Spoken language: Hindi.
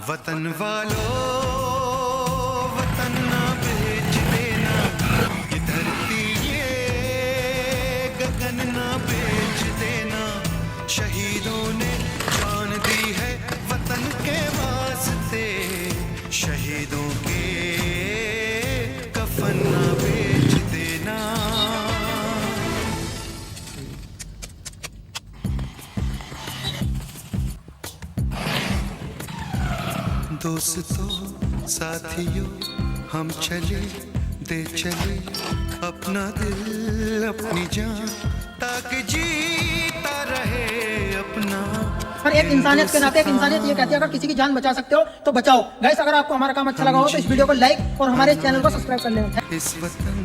वतन वालों वतन ना बेच देना, ये धरती ये गगन ना बेच देना। शहीदों ने जान दी है वतन के वास्ते, शहीदों के कफन ना बेच देना। दोस्तों साथियों हम चले दे चले अपना दिल अपनी जान, ताकि जीता रहे अपना। पर एक इंसानियत के नाते एक इंसानियत ये कहती है अगर किसी की जान बचा सकते हो तो बचाओ। गाइस अगर आपको हमारा काम अच्छा लगा हो तो इस वीडियो को लाइक और हमारे चैनल को सब्सक्राइब कर लेना। इस वतन